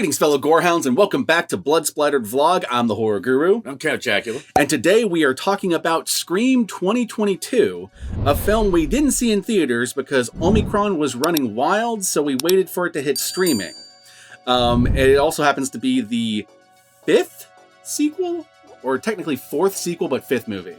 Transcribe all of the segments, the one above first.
Greetings, fellow gorehounds, and welcome back to Blood Splattered Vlog. I'm the Horror Guru. I'm Count Jackula. And today we are talking about Scream 2022, a film we didn't see in theaters because Omicron was running wild, so we waited for it to hit streaming. It also happens to be the fifth sequel, or technically fourth sequel, but fifth movie.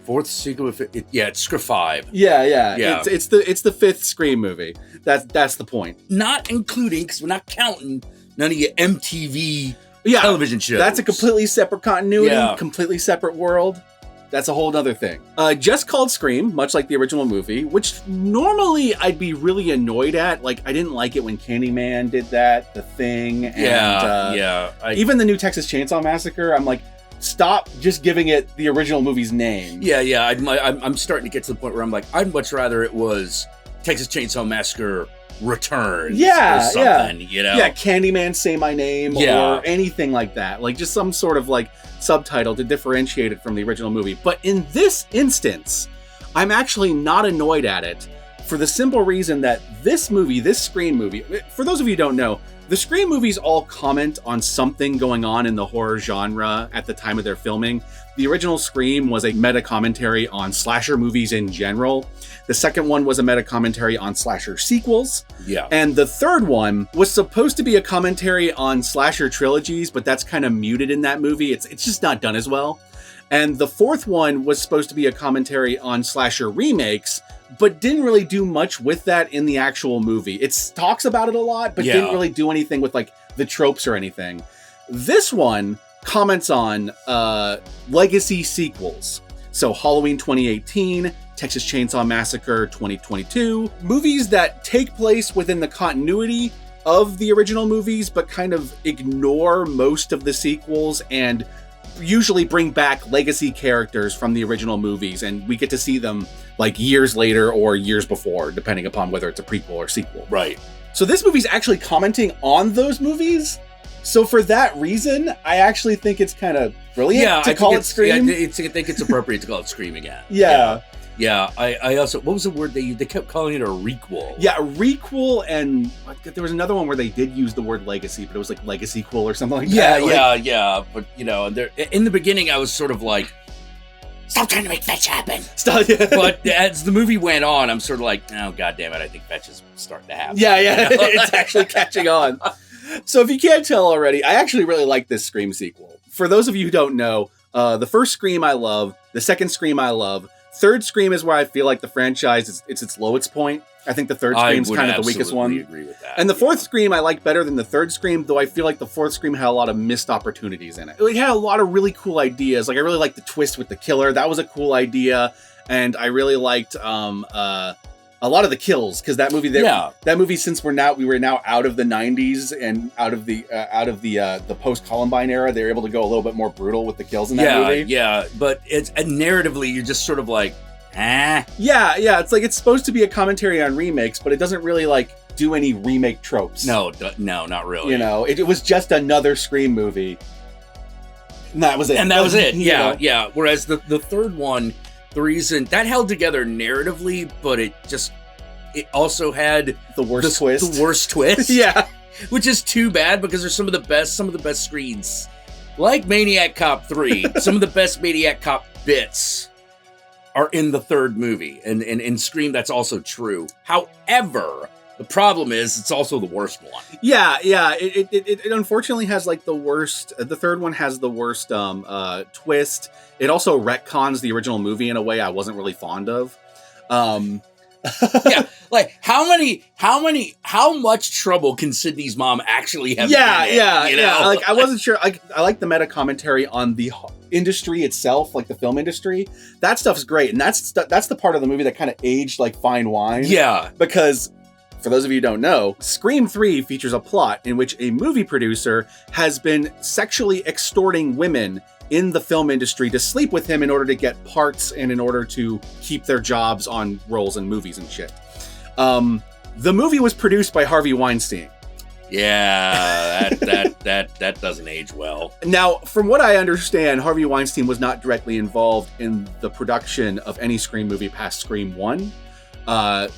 Fourth sequel, it's Scream 5. Yeah. It's the fifth Scream movie. That's the point. Not including, because we're not counting none of your MTV television shows. That's a completely separate continuity, completely separate world. That's a whole other thing. Just called Scream, much like the original movie, which normally I'd be really annoyed at. Like, I didn't like it when Candyman did that, The Thing, and even the new Texas Chainsaw Massacre. I'm like, stop just giving it the original movie's name. I'm starting to get to the point where I'm like, I'd much rather it was Texas Chainsaw Massacre Returns or something, you know? Yeah, Candyman Say My Name or anything like that. Like, just some sort of, like, subtitle to differentiate it from the original movie. But in this instance, I'm actually not annoyed at it for the simple reason that this movie, this Scream movie, for those of you who don't know, the Scream movies all comment on something going on in the horror genre at the time of their filming. The original Scream was a meta-commentary on slasher movies in general. The second one was a meta-commentary on slasher sequels. Yeah. And the third one was supposed to be a commentary on slasher trilogies, but that's kind of muted in that movie. It's just not done as well. And the fourth one was supposed to be a commentary on slasher remakes, but didn't really do much with that in the actual movie. It talks about it a lot, but didn't really do anything with, like, the tropes or anything. This one comments on legacy sequels. So Halloween 2018, Texas Chainsaw Massacre 2022, movies that take place within the continuity of the original movies, but kind of ignore most of the sequels and usually bring back legacy characters from the original movies, and we get to see them like years later or years before, depending upon whether it's a prequel or sequel. Right. So this movie's actually commenting on those movies. So for that reason, I actually think it's kind of brilliant to call it Scream. I think it's appropriate to call it Scream again. Yeah, I also, what was the word they used? They kept calling it a requel. Yeah, a requel, and there was another one where they did use the word legacy, but it was like legacy-quel or something like that. Yeah. But, you know, in the beginning, I was sort of like, stop trying to make fetch happen. But as the movie went on, I'm sort of like, oh, God damn it, I think fetch is starting to happen. Yeah, it's actually catching on. So if you can't tell already, I actually really like this Scream sequel. For those of you who don't know, the first Scream I love, the second Scream I love, third Scream is where I feel like the franchise is its lowest point. I think the third Scream's kind of the weakest one. I agree with that. And the fourth Scream I like better than the third Scream, though I feel like the fourth Scream had a lot of missed opportunities in it. It had a lot of really cool ideas. Like, I really liked the twist with the killer. That was a cool idea. And I really liked a lot of the kills, because that movie, since we were now out of the 90s and out of the post-Columbine era, they were able to go a little bit more brutal with the kills in that movie. Yeah, but it's narratively, you're just sort of like, Yeah, it's like it's supposed to be a commentary on remakes, but it doesn't really like do any remake tropes. No, not really. You know, it was just another Scream movie. And that was it. Yeah. Whereas the third one, the reason that held together narratively, but it also had the worst twist. The worst twist. Yeah. Which is too bad, because there's some of the best screens. Like Maniac Cop 3, some of the best Maniac Cop bits are in the third movie. And in Scream, that's also true. However, the problem is it's also the worst one. Yeah. It unfortunately has like the worst. The third one has the worst twist. It also retcons the original movie in a way I wasn't really fond of. Yeah, like how much trouble can Sydney's mom actually have? Yeah. Like, I wasn't sure. I like the meta commentary on the industry itself, like the film industry. That stuff's great, and that's the part of the movie that kind of aged like fine wine. Yeah, because for those of you who don't know, Scream 3 features a plot in which a movie producer has been sexually extorting women in the film industry to sleep with him in order to get parts and in order to keep their jobs on roles in movies and shit. The movie was produced by Harvey Weinstein. Yeah, that doesn't age well. Now, from what I understand, Harvey Weinstein was not directly involved in the production of any Scream movie past Scream 1.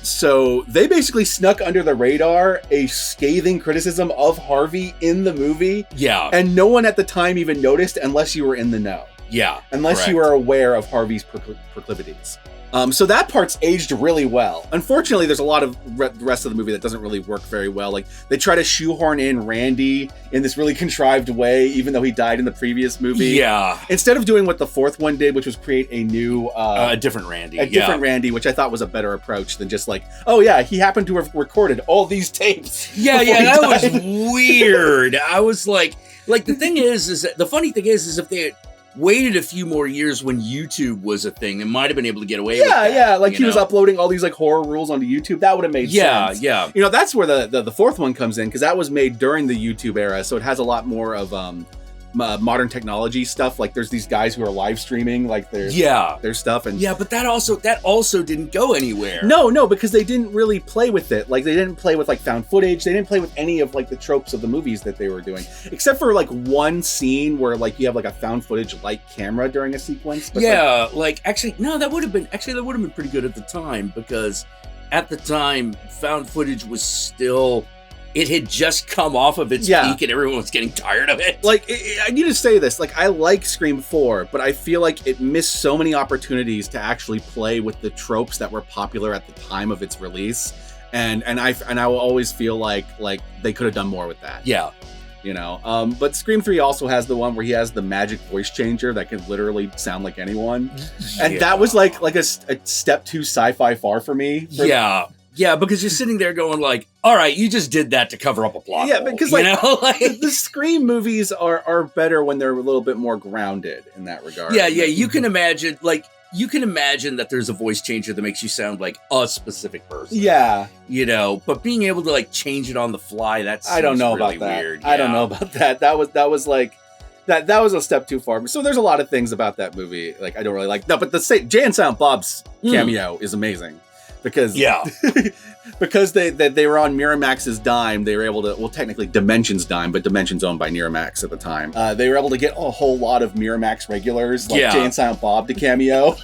So they basically snuck under the radar a scathing criticism of Harvey in the movie. Yeah. And no one at the time even noticed unless you were in the know. Yeah. Unless you were aware of Harvey's proclivities. So that part's aged really well. Unfortunately, there's a lot of the rest of the movie that doesn't really work very well. Like, they try to shoehorn in Randy in this really contrived way, even though he died in the previous movie. Yeah. Instead of doing what the fourth one did, which was create a new... a different Randy. A different Randy, which I thought was a better approach than just like, oh yeah, he happened to have recorded all these tapes. Yeah, that was weird. I was like the thing is that the funny thing is if they had waited a few more years when YouTube was a thing, they might have been able to get away with that. Yeah, like he was uploading all these like horror rules onto YouTube. That would have made sense. Yeah. You know, that's where the fourth one comes in, because that was made during the YouTube era, so it has a lot more of modern technology stuff. Like there's these guys who are live streaming like their stuff, and but that also didn't go anywhere. No, because they didn't really play with it. Like they didn't play with like found footage. They didn't play with any of like the tropes of the movies that they were doing, except for like one scene where like you have like a found footage light camera during a sequence. But that would have been pretty good at the time, because at the time found footage was still... It had just come off of its peak and everyone was getting tired of it. Like, I need to say this. Like, I like Scream 4, but I feel like it missed so many opportunities to actually play with the tropes that were popular at the time of its release. And I will always feel like they could have done more with that. Yeah. You know? But Scream 3 also has the one where he has the magic voice changer that can literally sound like anyone. And that was like a step too sci-fi far for me. Yeah, because you're sitting there going like, all right, you just did that to cover up a plot hole, because the Scream movies are better when they're a little bit more grounded in that regard. Yeah, you can imagine that there's a voice changer that makes you sound like a specific person. Yeah. You know, but being able to like change it on the fly, I don't know really about that. Weird. I don't know about that. That was like that was a step too far. So there's a lot of things about that movie like I don't really like. No, but Jay and Silent Bob's cameo is amazing. Because because they were on Miramax's dime, they were able to, well, technically Dimension's dime, but Dimension's owned by Miramax at the time. They were able to get a whole lot of Miramax regulars, like Jay and Silent Bob, to cameo.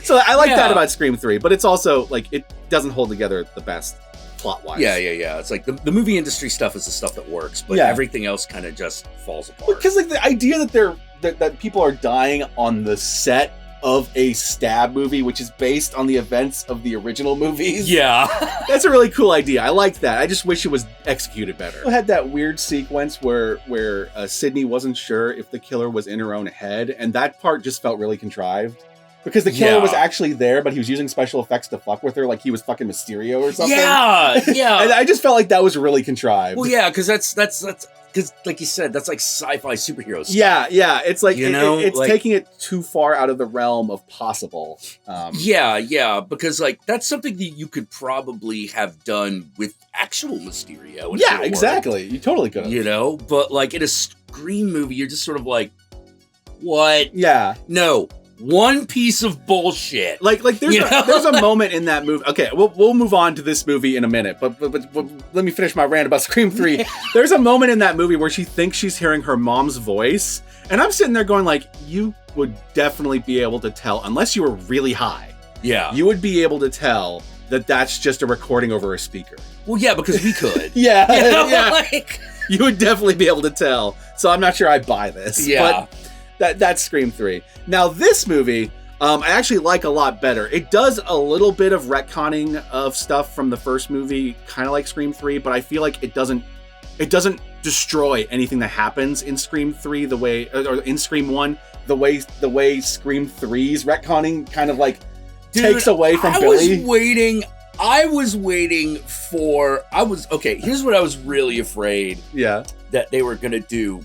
So I like that about Scream 3, but it's also like it doesn't hold together the best plot-wise. Yeah. It's like the movie industry stuff is the stuff that works, but everything else kind of just falls apart. Because like the idea that people are dying on the set of a stab movie, which is based on the events of the original movies. Yeah. That's a really cool idea. I like that. I just wish it was executed better. I had that weird sequence where Sydney wasn't sure if the killer was in her own head, and that part just felt really contrived. Because the killer was actually there, but he was using special effects to fuck with her, like he was fucking Mysterio or something. Yeah. And I just felt like that was really contrived. Well, yeah, because that's because, like you said, that's like sci-fi superhero stuff. Yeah. It's like, it's like, taking it too far out of the realm of possible. Because like that's something that you could probably have done with actual Mysterio. Yeah, exactly. You totally could have. You know, but like in a Scream movie, you're just sort of like, what? Yeah. No. One piece of bullshit. Like there's a moment in that movie. Okay, we'll move on to this movie in a minute, but let me finish my rant about Scream 3. There's a moment in that movie where she thinks she's hearing her mom's voice, and I'm sitting there going like, you would definitely be able to tell, unless you were really high. Yeah. You would be able to tell that that's just a recording over a speaker. Well, yeah, because we could. Yeah. Like, you would definitely be able to tell. So I'm not sure I buy this. Yeah. But that's Scream 3. Now, this movie, I actually like a lot better. It does a little bit of retconning of stuff from the first movie, kind of like Scream 3, but I feel like it doesn't destroy anything that happens in Scream 3 the way, or in Scream 1, the way Scream 3's retconning kind of like takes away from Billy. Here's what I was really afraid that they were going to do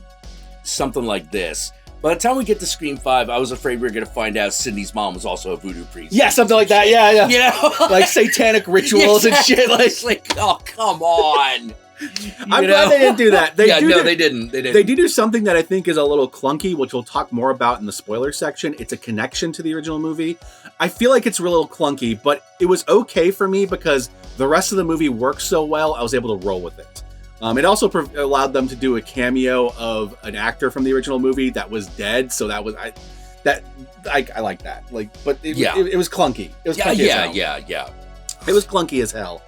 something like this. By the time we get to Scream 5, I was afraid we were going to find out Sydney's mom was also a voodoo priest. Yeah, something like that. Yeah. You know? Like satanic rituals and shit. Like, oh, come on. I'm glad they didn't do that. They didn't. They do something that I think is a little clunky, which we'll talk more about in the spoiler section. It's a connection to the original movie. I feel like it's a little clunky, but it was okay for me because the rest of the movie works so well, I was able to roll with it. It also allowed them to do a cameo of an actor from the original movie that was dead, so that That I like that. Like, but it was clunky. It was yeah, clunky as hell. yeah. It was clunky as hell.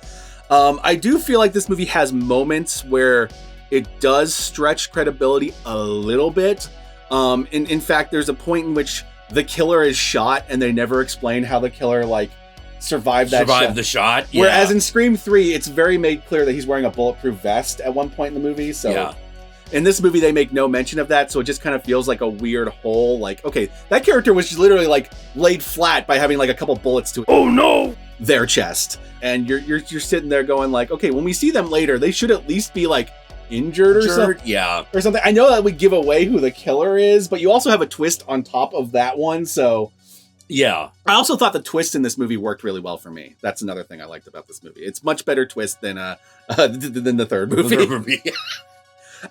I do feel like this movie has moments where it does stretch credibility a little bit. In fact, there's a point in which the killer is shot and they never explain how the killer like survived the shot. Yeah. Whereas in Scream 3, it's very made clear that he's wearing a bulletproof vest at one point in the movie. So in this movie, they make no mention of that. So it just kind of feels like a weird hole. Like, okay, that character was literally like laid flat by having like a couple bullets to their chest. And you're sitting there going like, okay, when we see them later, they should at least be like injured or something. Yeah. Or something. I know that would give away who the killer is, but you also have a twist on top of that one. So yeah. I also thought the twist in this movie worked really well for me. That's another thing I liked about this movie. It's much better twist than the third movie.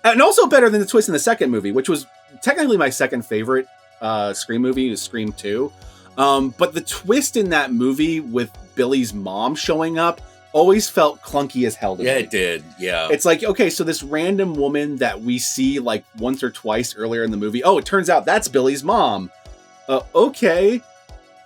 And also better than the twist in the second movie, which was technically my second favorite Scream movie, is Scream 2. But the twist in that movie with Billy's mom showing up always felt clunky as hell to me. Yeah, it did. Yeah. It's like, okay, so this random woman that we see like once or twice earlier in the movie, oh, it turns out that's Billy's mom. Okay.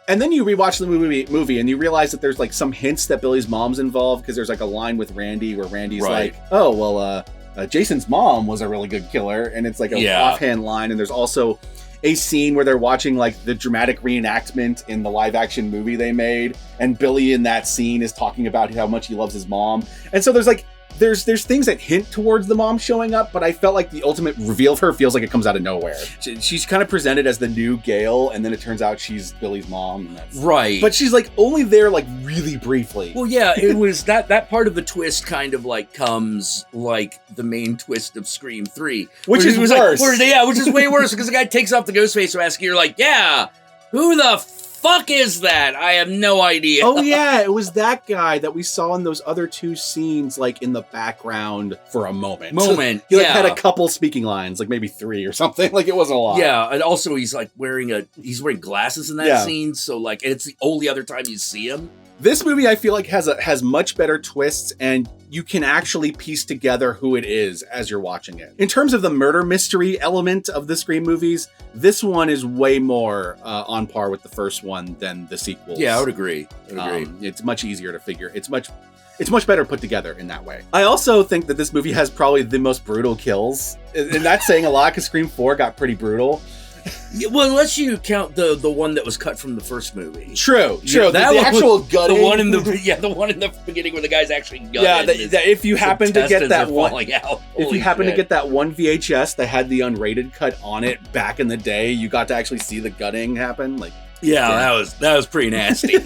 And then you rewatch the movie and you realize that there's like some hints that Billy's mom's involved, because there's like a line with Randy where Randy's like, oh, well, Jason's mom was a really good killer. And it's like a offhand line. And there's also a scene where they're watching like the dramatic reenactment in the live action movie they made. And Billy in that scene is talking about how much he loves his mom. And so there's like, there's things that hint towards the mom showing up, but I felt like the ultimate reveal of her feels like it comes out of nowhere. She's kind of presented as the new Gale, and then it turns out she's Billy's mom. And that's, right. But she's like only there like really briefly. Well, yeah, it was that part of the twist kind of like comes like the main twist of Scream 3. Which is worse. Like, which is way worse, because the guy takes off the ghost face mask and you're like, yeah, who the fuck is that? I have no idea. Oh yeah, it was that guy that we saw in those other two scenes, like in the background for a moment. He like had a couple speaking lines, like maybe 3 or something. Like it wasn't a lot. Yeah, and also he's like wearing glasses in that scene, so like it's the only other time you see him. This movie, I feel like, has much better twists, and you can actually piece together who it is as you're watching it. In terms of the murder mystery element of the Scream movies, this one is way more on par with the first one than the sequels. Yeah, I would agree. It's much easier to figure. It's much better put together in that way. I also think that this movie has probably the most brutal kills, and that's saying a lot because Scream 4 got pretty brutal. Well, unless you count the one that was cut from the first movie. True. Yeah, the actual gutting. The one in the beginning where the guy's actually gutted. Yeah, if you happen to get that one, if you happen to get that one VHS that had the unrated cut on it back in the day, you got to actually see the gutting happen. Like, that was pretty nasty.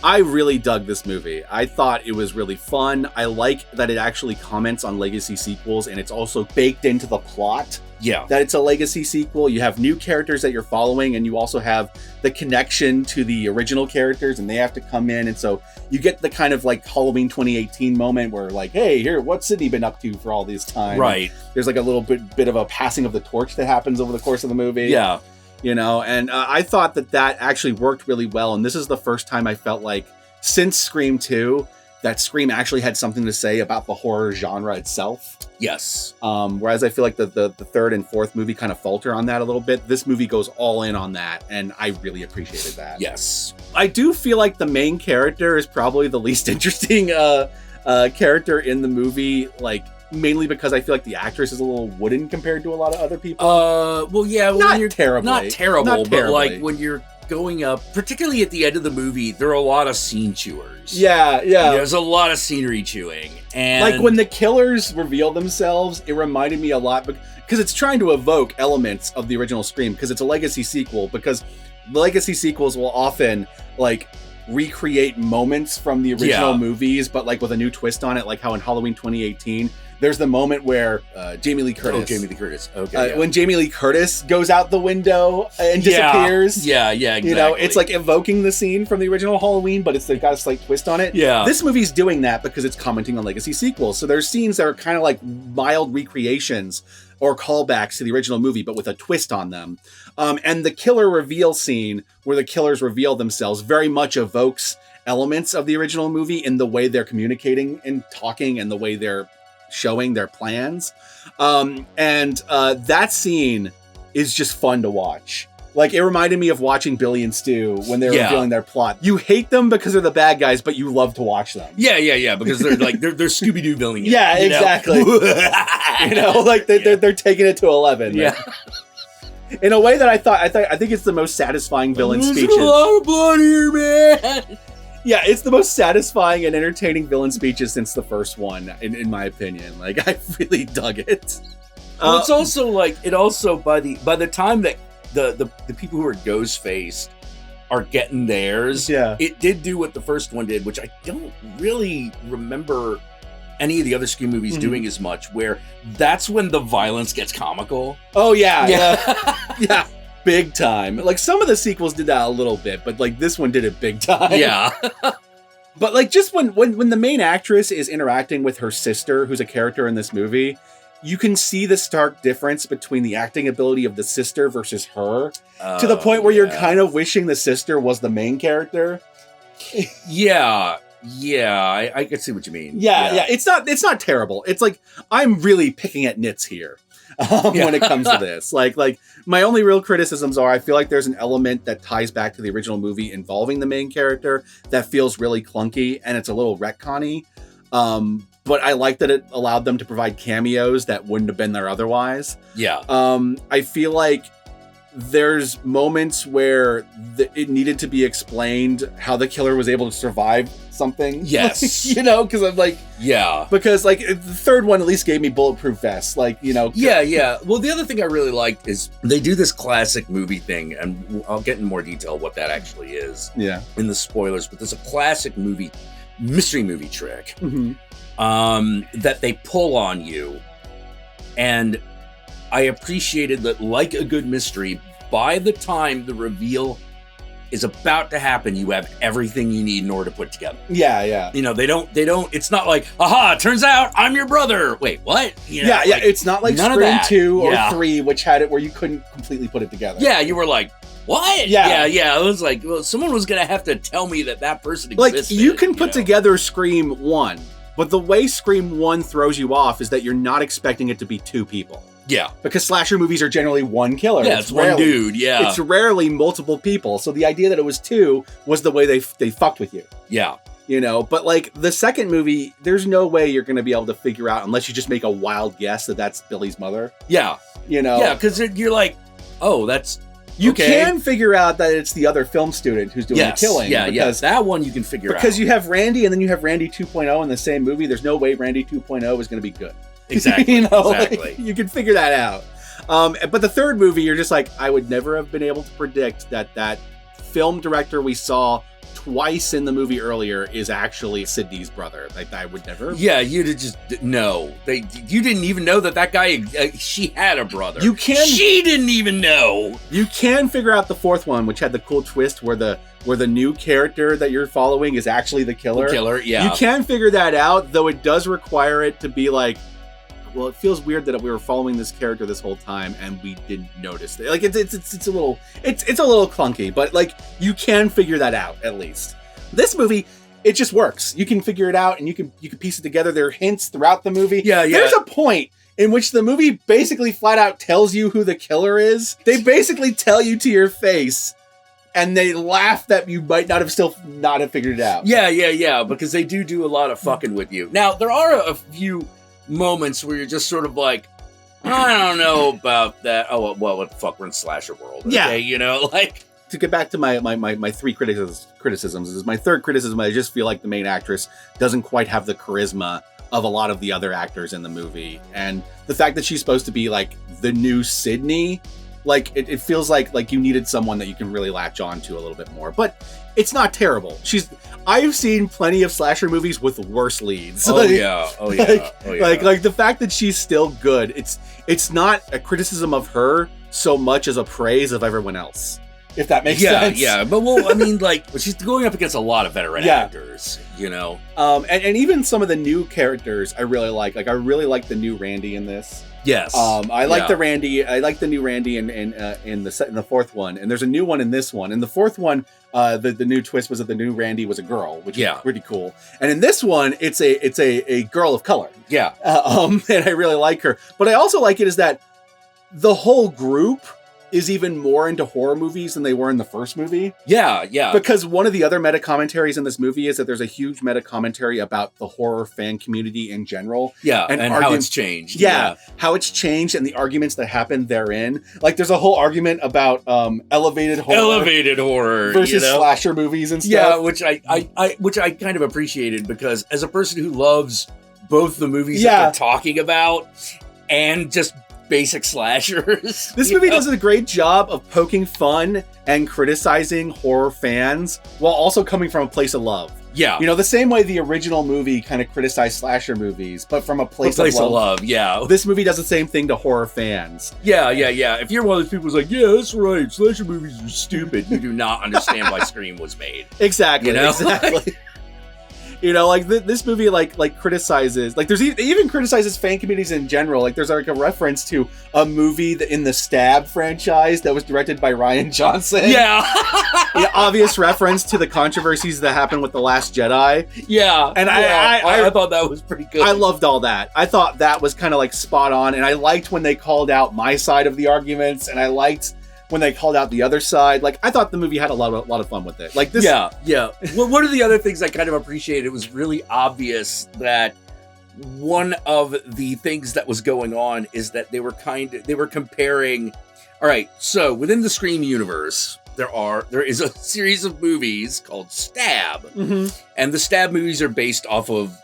I really dug this movie. I thought it was really fun. I like that it actually comments on legacy sequels, and it's also baked into the plot. Yeah. That it's a legacy sequel. You have new characters that you're following, and you also have the connection to the original characters, and they have to come in. And so you get the kind of like Halloween 2018 moment where like, hey, here, what's Sydney been up to for all this time? Right. And there's like a little bit of a passing of the torch that happens over the course of the movie. Yeah. You know, and I thought that actually worked really well. And this is the first time I felt like since Scream 2 that Scream actually had something to say about the horror genre itself. Yes. Whereas I feel like the third and fourth movie kind of falter on that a little bit. This movie goes all in on that, and I really appreciated that. Yes. I do feel like the main character is probably the least interesting character in the movie, like mainly because I feel like the actress is a little wooden compared to a lot of other people. Well, yeah, not terrible, but like when you're going up, particularly at the end of the movie, there are a lot of scene chewers. Yeah. There's a lot of scenery chewing. And like when the killers reveal themselves, it reminded me a lot because it's trying to evoke elements of the original Scream because it's a legacy sequel, because legacy sequels will often like recreate moments from the original movies, but like with a new twist on it, like how in Halloween 2018, there's the moment where Jamie Lee Curtis. Okay. When Jamie Lee Curtis goes out the window and disappears. Yeah, exactly. You know, it's like evoking the scene from the original Halloween, but they've got a slight twist on it. Yeah. This movie's doing that because it's commenting on legacy sequels. So there's scenes that are kind of like mild recreations or callbacks to the original movie, but with a twist on them. And the killer reveal scene where the killers reveal themselves very much evokes elements of the original movie in the way they're communicating and talking and the way they're showing their plans. And that scene is just fun to watch. Like, it reminded me of watching Billy and Stu when they were Yeah. revealing their plot. You hate them because they're the bad guys, but you love to watch them. Yeah, because they're like they're Scooby-Doo villains. Yeah, exactly. You know, like they're taking it to 11. Yeah. Like, in a way that I think it's the most satisfying villain There's speeches. a lot of blood here, man. Yeah, it's the most satisfying and entertaining villain speeches since the first one, in my opinion. Like, I really dug it. Well, it's also like by the time that the people who are ghost-faced are getting theirs, Yeah. it did do what the first one did, which I don't really remember any of the other Scream movies doing as much, where that's when the violence gets comical. Oh, yeah. Yeah. Big time. Like, some of the sequels did that a little bit, but like this one did it big time. Yeah. But like, just when the main actress is interacting with her sister, who's a character in this movie, you can see the stark difference between the acting ability of the sister versus her, to the point where you're kind of wishing the sister was the main character. Yeah, I can see what you mean. Yeah. It's not terrible. It's like, I'm really picking at nits here when it comes to this. Like my only real criticisms are, I feel like there's an element that ties back to the original movie involving the main character that feels really clunky, and it's a little retconny. But I like that it allowed them to provide cameos that wouldn't have been there otherwise. Yeah. I feel like there's moments where it needed to be explained how the killer was able to survive something. Yes. You know, because I'm like... Yeah. Because, like, the third one at least gave me bulletproof vests. Like, you know... Yeah. Well, the other thing I really liked is they do this classic movie thing, and I'll get in more detail what that actually is in the spoilers, but there's a classic mystery movie trick that they pull on you. And I appreciated that, like a good mystery, by the time the reveal is about to happen, you have everything you need in order to put together. Yeah. You know, they don't, it's not like, aha, it turns out I'm your brother. Wait, what? You know, yeah. It's not like none of Scream that. 2 or 3, which had it where you couldn't completely put it together. Yeah, you were like, what? Yeah. It was like, well, someone was going to have to tell me that person Like, existed. you can put together Scream 1, but the way Scream 1 throws you off is that you're not expecting it to be two people. Yeah. Because slasher movies are generally one killer. Yeah, it's one dude, yeah. It's rarely multiple people. So the idea that it was two was the way they fucked with you. Yeah. You know, but like the second movie, there's no way you're going to be able to figure out, unless you just make a wild guess, that that's Billy's mother. Yeah. You know? Yeah, because you're like, oh, that's... You okay. can figure out that it's the other film student who's doing the killing. Yeah, that one you can figure out. Because you have Randy and then you have Randy 2.0 in the same movie. There's no way Randy 2.0 is going to be good. Exactly. You know, exactly. Like, you can figure that out. But the third movie, you're just like, I would never have been able to predict that film director we saw twice in the movie earlier is actually Sidney's brother. Like, I would never. Yeah, you'd have just no. You didn't even know that guy. She had a brother. She didn't even know. You can figure out the fourth one, which had the cool twist where the new character that you're following is actually the killer. Yeah. You can figure that out, though it does require it to be like, well, it feels weird that we were following this character this whole time and we didn't notice it. Like, it's a little clunky, but like, you can figure that out at least. This movie, it just works. You can figure it out and you can piece it together. There are hints throughout the movie. Yeah. There's a point in which the movie basically flat out tells you who the killer is. They basically tell you to your face, and they laugh that you might not have figured it out. Yeah, because they do a lot of fucking with you. Now, there are a few moments where you're just sort of like, I don't know about that. Oh, well, what the fuck, we're in slasher world. Okay? Yeah. You know, like... To get back to my three criticisms, is my third criticism, I just feel like the main actress doesn't quite have the charisma of a lot of the other actors in the movie. And the fact that she's supposed to be like the new Sydney, like it feels like you needed someone that you can really latch on to a little bit more. But it's not terrible. I've seen plenty of slasher movies with worse leads. Oh yeah. Like the fact that she's still good, it's not a criticism of her so much as a praise of everyone else. If that makes sense. Yeah. But well, I mean, like, she's going up against a lot of veteran actors, you know. And even some of the new characters I really like. Like, I really like the new Randy in this. Yes. I like the Randy. I like the new Randy in the fourth one, and there's a new one in this one. In the fourth one, the new twist was that the new Randy was a girl, which is pretty cool. And in this one, it's a girl of color. Yeah. And I really like her. But I also like it is that the whole group is even more into horror movies than they were in the first movie. Yeah, yeah. Because one of the other meta commentaries in this movie is that there's a huge meta commentary about the horror fan community in general. Yeah, and how it's changed. Yeah, how it's changed and the arguments that happen therein. Like, there's a whole argument about elevated horror versus slasher movies and stuff. Yeah, which I kind of appreciated, because as a person who loves both the movies that they're talking about and just basic slashers. This movie does a great job of poking fun and criticizing horror fans while also coming from a place of love. Yeah. The same way the original movie kind of criticized slasher movies, but from a place of love. Yeah. This movie does the same thing to horror fans. Yeah. If you're one of those people who's like, yeah, that's right, slasher movies are stupid, you do not understand why Scream was made. Exactly. Exactly. Like this movie, like criticizes, like there's even criticizes fan communities in general. Like there's like a reference to a movie in the Stab franchise that was directed by Rian Johnson. Yeah. Obvious reference to the controversies that happened with The Last Jedi. Yeah. And I thought that was pretty good. I loved all that. I thought that was kind of like spot on. And I liked when they called out my side of the arguments, and I liked when they called out the other side. Like, I thought the movie had a lot of fun with it. Like this. Yeah. Well, one of the other things I kind of appreciated, it was really obvious that one of the things that was going on is that they were comparing. All right, so within the Scream universe, there is a series of movies called Stab, and the Stab movies are based off of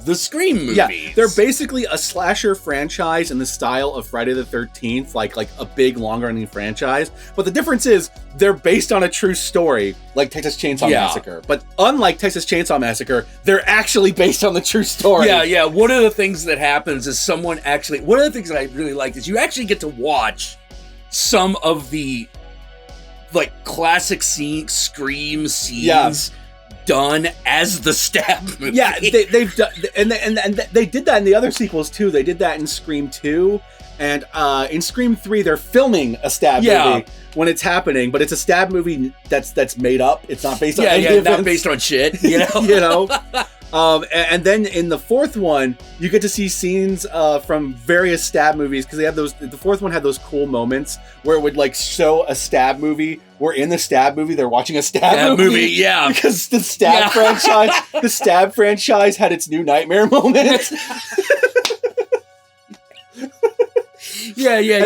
the Scream movies. Yeah, they're basically a slasher franchise in the style of Friday the 13th, like a big, long-running franchise. But the difference is they're based on a true story, like Texas Chainsaw Massacre. But unlike Texas Chainsaw Massacre, they're actually based on the true story. Yeah. One of the things that happens is one of the things that I really liked is you actually get to watch some of the like classic Scream scenes. Done as the Stab movie. Yeah, they've done, and they did that in the other sequels too. They did that in Scream 2, and in Scream 3, they're filming a Stab movie when it's happening, but it's a Stab movie that's made up. It's not based on not based on shit. And then in the fourth one, you get to see scenes from various Stab movies, because they have the fourth one had those cool moments where it would like show a Stab movie. Where in the Stab movie, they're watching a Stab movie. Yeah. Because the Stab franchise had its new Nightmare moment. And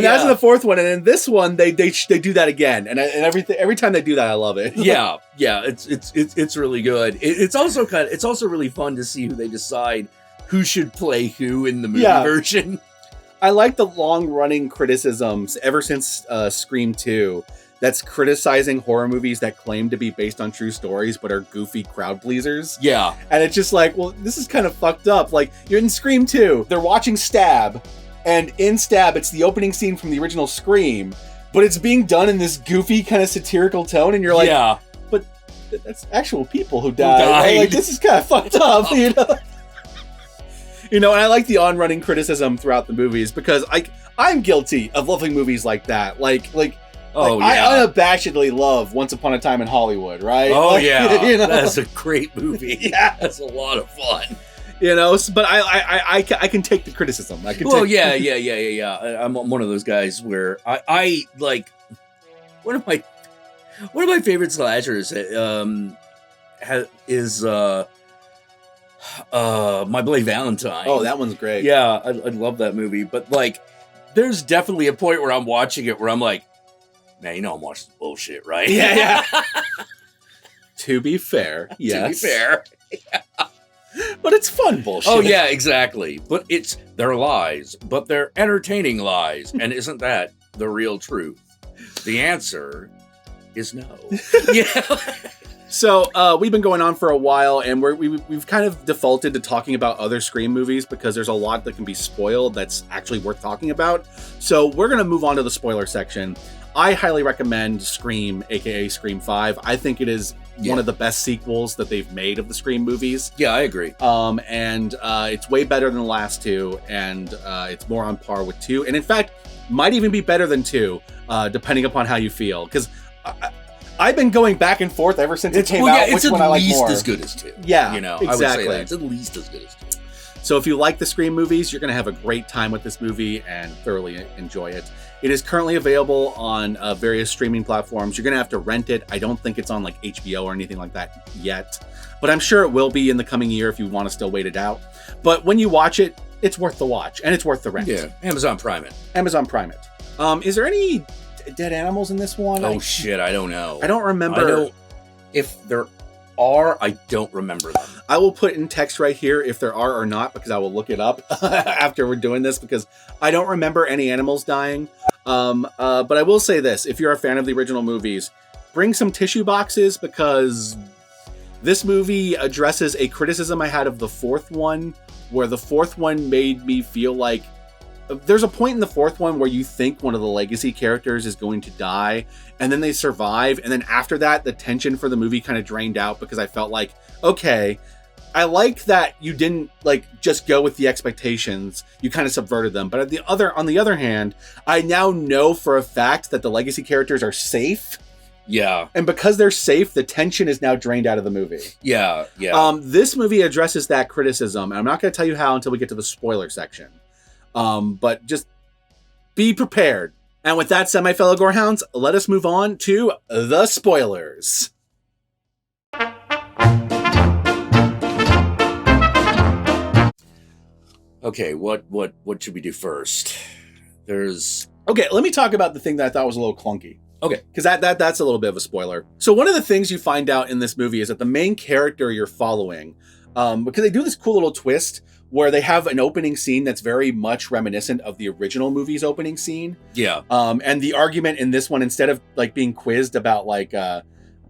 that's in the fourth one, and in this one, they do that again, and every time they do that, I love it. Yeah, it's really good. It's also really fun to see who they decide who should play who in the movie version. I like the long-running criticisms ever since Scream 2. That's criticizing horror movies that claim to be based on true stories but are goofy crowd pleasers. Yeah. And it's just like, well, this is kind of fucked up. Like, you're in Scream 2, they're watching Stab, and in Stab, it's the opening scene from the original Scream, but it's being done in this goofy kind of satirical tone, and you're like, but that's actual people who died. Like, this is kind of fucked up, and I like the on-running criticism throughout the movies, because I'm guilty of loving movies like that. I unabashedly love Once Upon a Time in Hollywood, right? Oh, that's a great movie. Yeah. That's a lot of fun. But I can take the criticism. Yeah. I'm one of those guys where I like one of my favorite slashers is My Bloody Valentine. Oh, that one's great. Yeah, I love that movie. But like, there's definitely a point where I'm watching it where I'm like, man, I'm watching this bullshit, right? Yeah. To be fair, yes. But it's fun bullshit. Oh, yeah, exactly. But they're lies, but they're entertaining lies. And isn't that the real truth? The answer is no. So we've been going on for a while, and we've kind of defaulted to talking about other Scream movies because there's a lot that can be spoiled that's actually worth talking about. So we're going to move on to the spoiler section. I highly recommend Scream, aka Scream 5. I think it is one of the best sequels that they've made of the Scream movies. Yeah, I agree. And it's way better than the last two, and it's more on par with 2. And in fact, might even be better than 2, depending upon how you feel. Because I've been going back and forth ever since it came out, which one I like more. It's at least as good as 2. Yeah, exactly. I would say that. It's at least as good as 2. So if you like the Scream movies, you're going to have a great time with this movie and thoroughly enjoy it. It is currently available on various streaming platforms. You're going to have to rent it. I don't think it's on like HBO or anything like that yet, but I'm sure it will be in the coming year if you want to still wait it out. But when you watch it, it's worth the watch and it's worth the rent. Yeah, Amazon Prime it. Amazon Prime it. Is there any dead animals in this one? Oh shit, I don't know. I don't remember. If there are, I don't remember them. I will put in text right here if there are or not, because I will look it up after we're doing this, because I don't remember any animals dying. But I will say this, if you're a fan of the original movies, bring some tissue boxes, because this movie addresses a criticism I had of the fourth one, where the fourth one made me feel like there's a point in the fourth one where you think one of the legacy characters is going to die, and then they survive, and then after that, the tension for the movie kind of drained out, because I felt like, okay, I like that you didn't like just go with the expectations, you kind of subverted them. But on the other hand, I now know for a fact that the legacy characters are safe. Yeah. And because they're safe, the tension is now drained out of the movie. Yeah, yeah. This movie addresses that criticism, and I'm not going to tell you how until we get to the spoiler section. But just be prepared. And with that said, my fellow Gorehounds, let us move on to the spoilers. Okay, what should we do first? Okay, let me talk about the thing that I thought was a little clunky. Okay. Because that's a little bit of a spoiler. So one of the things you find out in this movie is that the main character you're following, because they do this cool little twist where they have an opening scene that's very much reminiscent of the original movie's opening scene. Yeah. And the argument in this one, instead of like being quizzed about like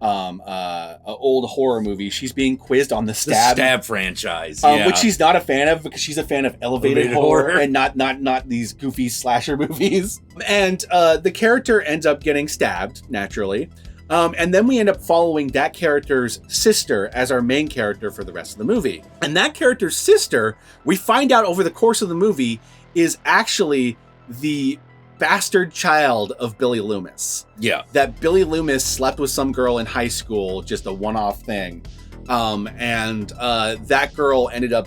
old horror movie, she's being quizzed on the Stab franchise, which she's not a fan of, because she's a fan of elevated horror and not these goofy slasher movies. And the character ends up getting stabbed naturally, and then we end up following that character's sister as our main character for the rest of the movie. And that character's sister, we find out over the course of the movie, is actually the bastard child of Billy Loomis. Yeah. That Billy Loomis slept with some girl in high school, just a one-off thing. And that girl ended up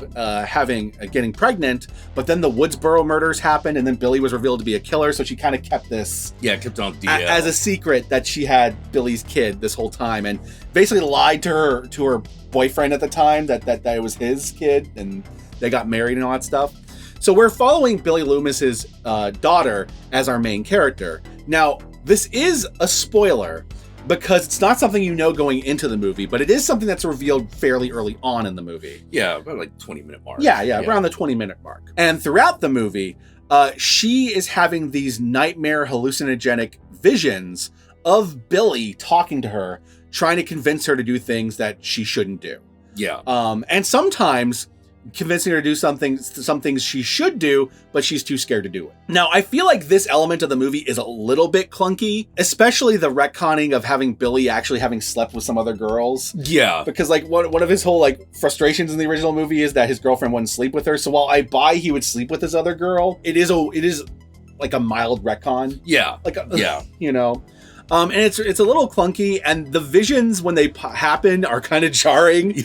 getting pregnant, but then the Woodsboro murders happened, and then Billy was revealed to be a killer, so she kind of kept this kept on DL. As a secret that she had Billy's kid this whole time, and basically lied to her boyfriend at the time that it was his kid, and they got married and all that stuff. So we're following Billy Loomis's daughter as our main character. Now, this is a spoiler because it's not something you know going into the movie, but it is something that's revealed fairly early on in the movie. Yeah, about like 20-minute mark. Yeah, around the 20-minute mark. And throughout the movie, she is having these nightmare hallucinogenic visions of Billy talking to her, trying to convince her to do things that she shouldn't do. Yeah. And sometimes convincing her to do some things she should do, but she's too scared to do it. Now, I feel like this element of the movie is a little bit clunky, especially the retconning of having Billy actually having slept with some other girls. Yeah. Because like one of his whole like frustrations in the original movie is that his girlfriend wouldn't sleep with her. So while I buy he would sleep with this other girl, it is like a mild retcon. Yeah. You know. And it's a little clunky, and the visions when they happen are kind of jarring.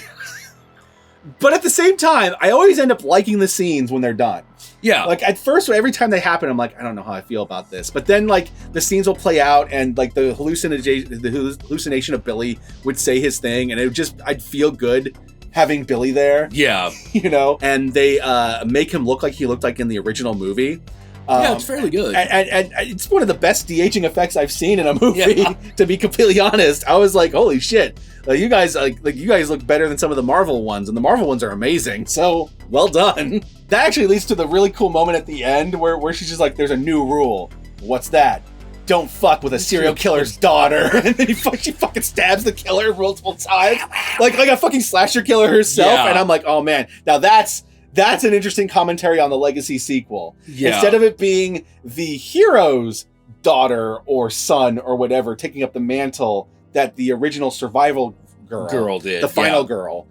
But at the same time, I always end up liking the scenes when they're done. Yeah. Like at first, every time they happen, I'm like, I don't know how I feel about this. But then like the scenes will play out, and like the hallucination of Billy would say his thing, and I'd feel good having Billy there. Yeah. You know, and they make him look like he looked like in the original movie. Yeah, it's fairly good. And it's one of the best de-aging effects I've seen in a movie, to be completely honest. I was like, holy shit. You guys look better than some of the Marvel ones, and the Marvel ones are amazing. So, well done. That actually leads to the really cool moment at the end where she's just like, there's a new rule. What's that? Don't fuck with a serial killer's daughter. And then she fucking stabs the killer multiple times. Like a fucking slasher killer herself. Yeah. And I'm like, oh man, now that's an interesting commentary on the Legacy sequel. Yeah. Instead of it being the hero's daughter or son or whatever taking up the mantle that the original survival girl did, the final girl,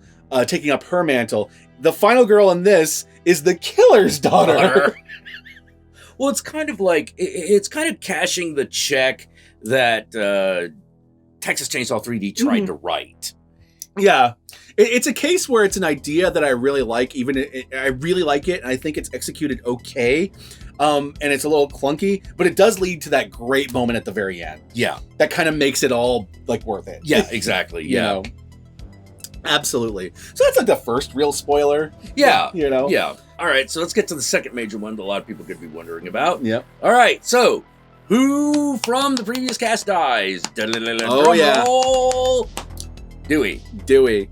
taking up her mantle, the final girl in this is the killer's daughter. Well, it's kind of like, it's kind of cashing the check that Texas Chainsaw 3D tried to write. Yeah. It's a case where it's an idea that I really like. I really like it, and I think it's executed okay. And it's a little clunky, but it does lead to that great moment at the very end. Yeah. That kind of makes it all like worth it. Yeah, exactly. You know? Absolutely. So that's like the first real spoiler. Yeah. You know? Yeah. All right. So let's get to the second major one that a lot of people could be wondering about. Yep. All right. So who from the previous cast dies? Oh, yeah. Dewey. Dewey.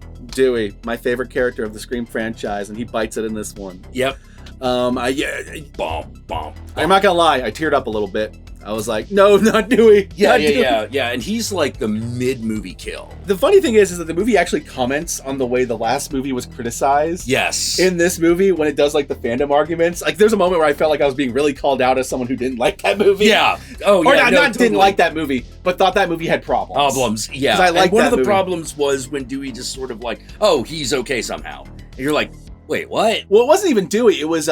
My favorite character of the Scream franchise, and he bites it in this one. Yep. I'm not gonna lie, I teared up a little bit. I was like, no, not Dewey. Yeah. And he's like the mid-movie kill. The funny thing is that the movie actually comments on the way the last movie was criticized. Yes. In this movie, when it does like the fandom arguments, like there's a moment where I felt like I was being really called out as someone who didn't like that movie. Yeah. Oh, or yeah. not didn't like that movie, but thought that movie had problems. Yeah. I like one of the movie. problems was when Dewey just sort of like, oh, he's okay somehow. And you're like, wait, what? Well, it wasn't even Dewey. It was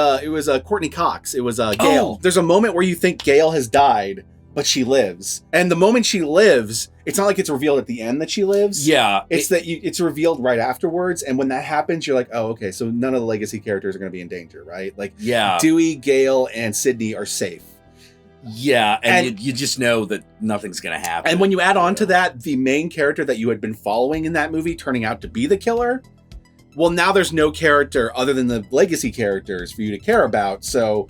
Courteney Cox. It was Gail. Oh. There's a moment where you think Gail has died, but she lives. And the moment she lives, it's not like it's revealed at the end that she lives. Yeah. It's revealed right afterwards. And when that happens, you're like, oh, okay, so none of the legacy characters are going to be in danger, right? Like, yeah. Dewey, Gail, and Sydney are safe. Yeah, and you just know that nothing's going to happen. And when you add on to that, the main character that you had been following in that movie turning out to be the killer, well, now there's no character other than the legacy characters for you to care about, so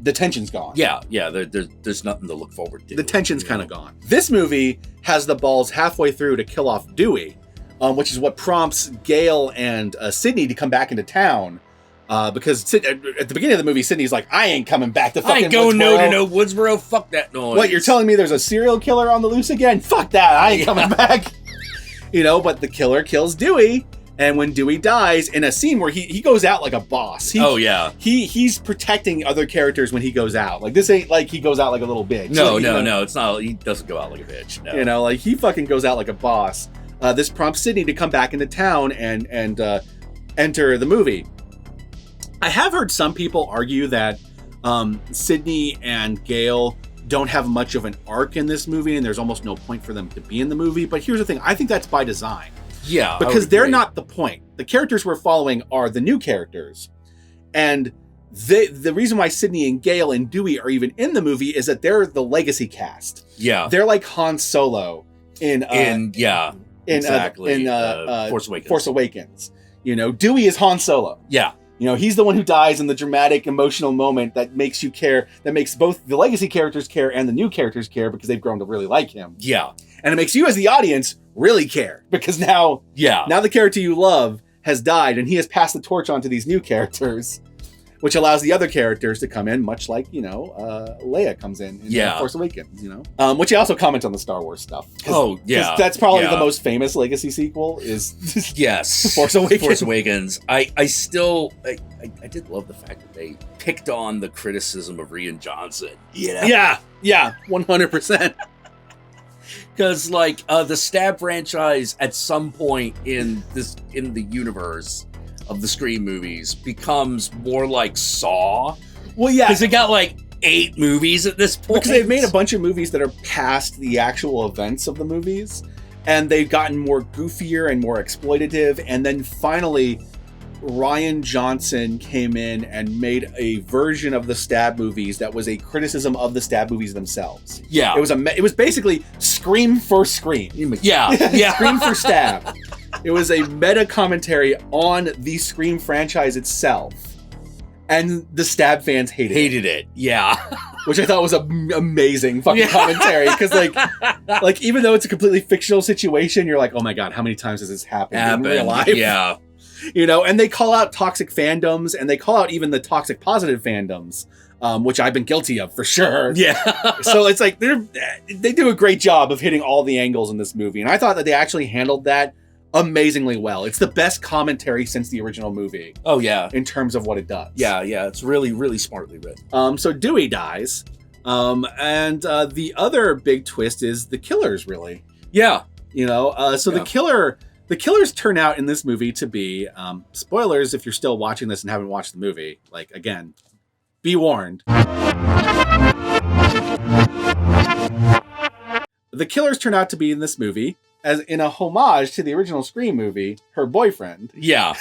the tension's gone. Yeah, there's nothing to look forward to. The tension's kind of gone. This movie has the balls halfway through to kill off Dewey, which is what prompts Gail and Sydney to come back into town. Because at the beginning of the movie, Sydney's like, I ain't coming back to fucking I ain't going Woodsboro. to no Woodsboro. Fuck that noise. What, you're telling me there's a serial killer on the loose again? Fuck that. I ain't coming back. But the killer kills Dewey. And when Dewey dies, in a scene where he goes out like a boss. He's protecting other characters when he goes out. Like, this ain't like he goes out like a little bitch. No, it's not. He doesn't go out like a bitch. No. Like he fucking goes out like a boss. This prompts Sydney to come back into town and enter the movie. I have heard some people argue that Sydney and Gail don't have much of an arc in this movie, and there's almost no point for them to be in the movie. But here's the thing. I think that's by design. Yeah, because they're not the point. The characters we're following are the new characters. And the reason why Sydney and Gail and Dewey are even in the movie is that they're the legacy cast. Yeah. They're like Han Solo in Force Awakens. Dewey is Han Solo. Yeah. He's the one who dies in the dramatic, emotional moment that makes you care, that makes both the legacy characters care and the new characters care because they've grown to really like him. Yeah. And it makes you as the audience really care because now the character you love has died and he has passed the torch on to these new characters, which allows the other characters to come in, much like, Leia comes in Force Awakens, which he also comments on the Star Wars stuff. Because that's probably the most famous legacy sequel is Force Awakens. Force Awakens. I did love the fact that they picked on the criticism of Rian Johnson. Yeah, 100%. Because the Stab franchise at some point in the universe of the Scream movies becomes more like Saw. Well, yeah. Because they got 8 movies at this point. Because they've made a bunch of movies that are past the actual events of the movies. And they've gotten more goofier and more exploitative. And then finally, Rian Johnson came in and made a version of the Stab movies that was a criticism of the Stab movies themselves. Yeah. It was basically Scream for Scream. Yeah. Scream for Stab. It was a meta commentary on the Scream franchise itself. And the Stab fans hated it. Yeah. Which I thought was an amazing fucking commentary. Because, even though it's a completely fictional situation, you're like, oh my God, how many times has this happened in real life? Yeah. And they call out toxic fandoms, and they call out even the toxic positive fandoms, which I've been guilty of for sure. Yeah. So it's like they do a great job of hitting all the angles in this movie. And I thought that they actually handled that amazingly well. It's the best commentary since the original movie. Oh, yeah. In terms of what it does. Yeah. It's really, really smartly written. So Dewey dies. And the other big twist is the killers, really. Yeah. The killers turn out in this movie to be, spoilers if you're still watching this and haven't watched the movie, again, be warned. The killers turn out to be in this movie as in a homage to the original Scream movie, her boyfriend. Yeah.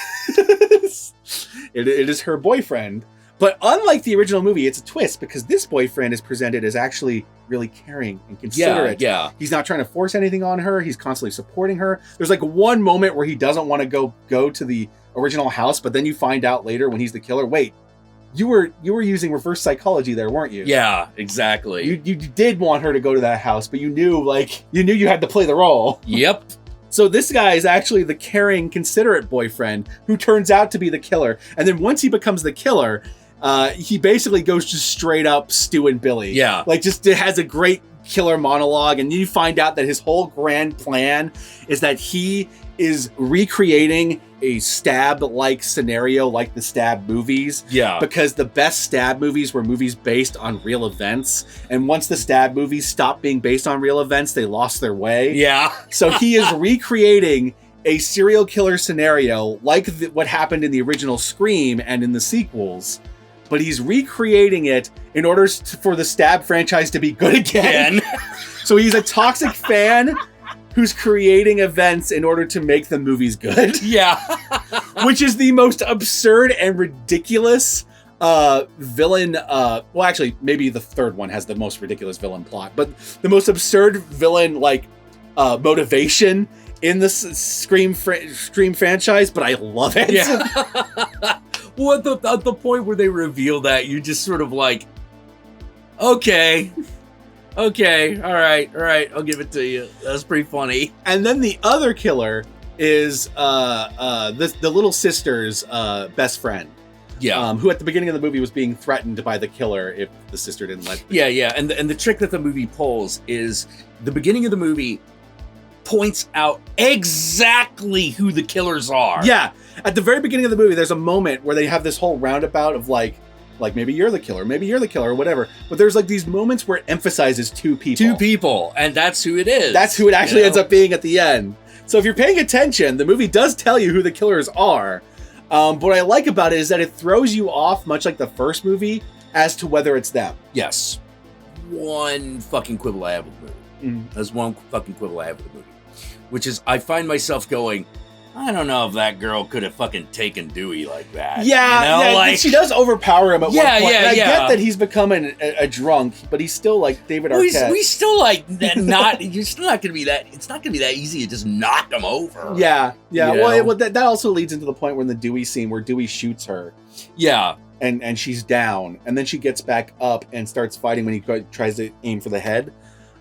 It is her boyfriend. But unlike the original movie, it's a twist because this boyfriend is presented as actually really caring and considerate. Yeah. He's not trying to force anything on her. He's constantly supporting her. There's like one moment where he doesn't want to go to the original house, but then you find out later when he's the killer, wait, you were using reverse psychology there, weren't you? Yeah, exactly. You did want her to go to that house, but you knew you had to play the role. Yep. So this guy is actually the caring, considerate boyfriend who turns out to be the killer. And then once he becomes the killer, he basically goes just straight up Stu and Billy. Yeah. Like just it has a great killer monologue. And you find out that his whole grand plan is that he is recreating a stab-like scenario like the Stab movies. Yeah. Because the best Stab movies were movies based on real events. And once the Stab movies stopped being based on real events, they lost their way. Yeah. So he is recreating a serial killer scenario like what happened in the original Scream and in the sequels. But he's recreating it in order for the Stab franchise to be good again. So he's a toxic fan who's creating events in order to make the movies good. Yeah. Which is the most absurd and ridiculous villain. Well, actually, maybe the third one has the most ridiculous villain plot, but the most absurd villain motivation in the Scream franchise. But I love it. Yeah. Well, at the point where they reveal that, you just sort of like, okay, all right, I'll give it to you. That's pretty funny. And then the other killer is the little sister's best friend. Yeah. Who at the beginning of the movie was being threatened by the killer if the sister didn't let them. Yeah. And the trick that the movie pulls is the beginning of the movie points out exactly who the killers are. Yeah. At the very beginning of the movie, there's a moment where they have this whole roundabout of like maybe you're the killer, or whatever. But there's like these moments where it emphasizes two people. And that's who it is. That's who it actually ends up being at the end. So if you're paying attention, the movie does tell you who the killers are. But what I like about it is that it throws you off, much like the first movie, as to whether it's them. Yes. One fucking quibble I have with the movie. There's one fucking quibble I have with the movie. Which is, I find myself going, I don't know if that girl could have fucking taken Dewey like that. Yeah, she does overpower him at one point. Yeah, I get that he's becoming a drunk, but he's still like David Arquette. We still like not. You're still not going to be that. It's not going to be that easy to just knock him over. Yeah. Well, that also leads into the point where in the Dewey scene where Dewey shoots her. Yeah. And she's down, and then she gets back up and starts fighting when he tries to aim for the head.